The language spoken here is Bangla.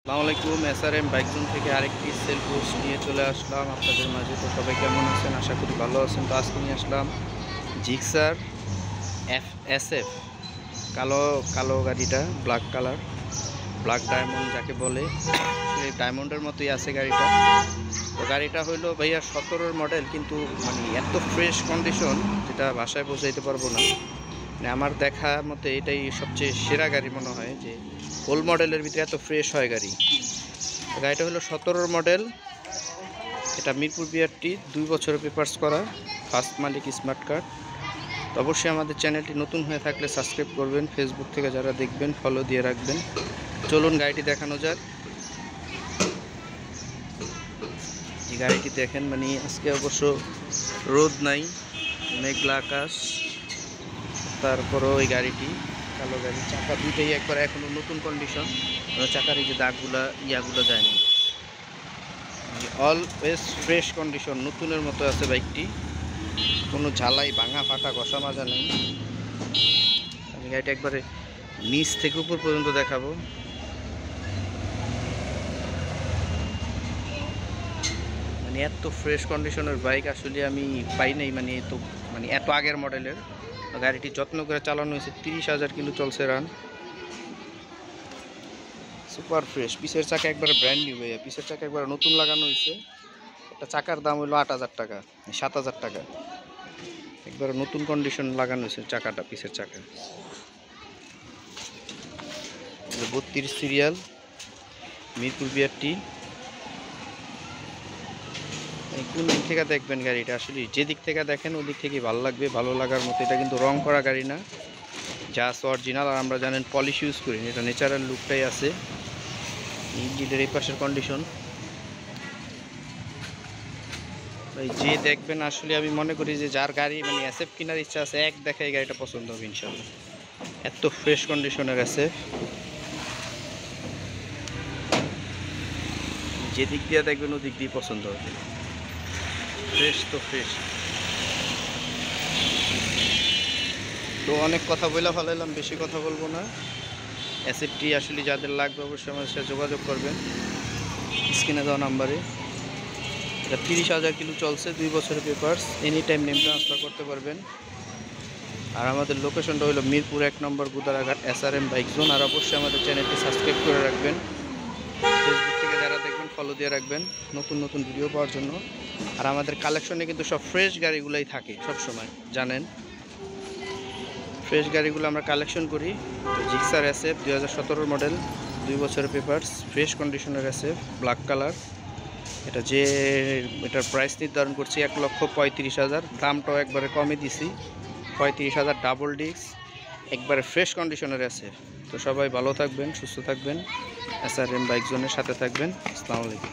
আসসালামু আলাইকুম। এসআরএম বাইক জোন থেকে আরেকটি সেল পোস্ট নিয়ে চলে আসলাম আপনাদের মাঝে। তো সবাই কেমন আছেন? আশা করি ভালো আছেন। তো আজকে নিয়ে আসলাম জিক্সার SF কালো কালো গাড়িটা, ব্ল্যাক কালার, ব্ল্যাক ডায়মন্ড যাকে বলে, সেই ডায়মন্ডের মতোই আছে গাড়িটা। তো গাড়িটা হইলো ভাইয়া 17-র মডেল, কিন্তু মানে এত ফ্রেশ কন্ডিশন যেটা ভাষায় বোঝাইতে পারবো না। মানে আমার দেখা মতে এটাই সবচেয়ে সেরা গাড়ি মনে হয়, যে ওল্ড মডেলের ভিতরে এত ফ্রেশ হয় গাড়ি। গাড়িটা হলো 17-র মডেল। এটা মিরপুর বিআরটি, 2 বছরের পেপারস করা, ফার্স্ট মালিক স্মার্ট কার্ড। তো অবশ্যই আমাদের চ্যানেলটি নতুন হয়ে থাকলে সাবস্ক্রাইব করবেন, ফেসবুক থেকে যারা দেখবেন ফলো দিয়ে রাখবেন। চলুন গাড়িটি দেখানো যাক। এই গাড়িটি দেখেন, মানে আজকে অবশ্য রোদ নাই, মেঘলা আকাশ, তারপরও এই গাড়িটি কালো গাড়ি, চাকা দুইটাই একবার এখনও নতুন কন্ডিশন, চাকার এই যে দাগগুলা ইয়াগুলো যায়নি, অলওয়েজ ফ্রেশ কন্ডিশন, নতুনের মতো আছে বাইকটি। কোনো ঝালাই ভাঙা ফাটা ঘষা মাজা নেই। আমি গাড়িটা একবারে নিচ থেকে উপর পর্যন্ত দেখাবো। মানে এত ফ্রেশ কন্ডিশনের বাইক আসলে আমি পাই নাই, মানে এত আগের মডেলের। গাড়িটি যত্ন করে চালানো হয়েছে, 30,000 কিলো চলছে রান। Super fresh. পিছের চাকা একবারে ব্র্যান্ড নিউ ভাইয়া, পিছের চাকা একবারে নতুন লাগানো হয়েছে। একটা চাকার দাম হলো 8,000 টাকা, 7,000 টাকা। একবারে নতুন কন্ডিশন লাগানো হয়েছে চাকাটা, পিছের চাকা। 32 সিরিয়াল, মিরপুর বিআরটি। কোন দিক থেকে দেখবেন গাড়িটা, আসলে যে দিক থেকে দেখেন ওদিক থেকেই ভালো লাগবে, ভালো লাগার মতো। এটা কিন্তু রং করা গাড়ি না, জাস্ট অরিজিনাল। আর আমরা জানেন পলিশ ইউজ করি, এটা ন্যাচারাল লুকটাই আছে। ইঞ্জিনের এই পাশের কন্ডিশন ভাই, যে দেখবেন আসলে আমি মনে করি যে যার গাড়ি মানে SF কেনার ইচ্ছা আছে, এক দেখে এই গাড়িটা পছন্দ হবে ইনশাল্লাহ। এত ফ্রেশ কন্ডিশনের SF, যে দিক দিয়ে দেখবেন ওদিক দিয়ে পছন্দ হবে। ফ্রেশ তো ফ্রেশ। তো অনেক কথা বলে ফেলাইলাম, বেশি কথা বলবো না। SFটি আসলে যাদের লাগবে অবশ্যই আমার সাথে যোগাযোগ করবেন স্ক্রিনে দেওয়া নাম্বারে। এটা 30,000 কিলো চলছে, 2 বছরের papers, any time name transfer করতে পারবেন। আর আমাদের লোকেশনটা হলো মিরপুর 1 নম্বর গুদারাঘাট, SRM বাইক জোন। আর অবশ্যই আমাদের চ্যানেলটি সাবস্ক্রাইব করে রাখবেন, ফেসবুক থেকে যারা দেখবেন ফলো দিয়ে রাখবেন নতুন নতুন ভিডিও পাওয়ার জন্য। আর আমাদের কালেকশনে কিন্তু সব ফ্রেশ গাড়িগুলোই থাকে সব সময়, জানেন ফ্রেশ গাড়িগুলো আমরা কালেকশন করি। জিক্সার SF 2017 মডেল, 2 বছরের পেপারস, ফ্রেশ কন্ডিশনের SF, ব্ল্যাক কালার। এটার প্রাইস নির্ধারণ করছি 1,35,000। দামটাও একবারে কমে দিছি, 35,000, ডাবল ডিস্ক, একবারে ফ্রেশ কন্ডিশনের SF। তো সবাই ভালো থাকবেন, সুস্থ থাকবেন, SRM বাইক জোনের সাথে থাকবেন। আসসালামু আলাইকুম।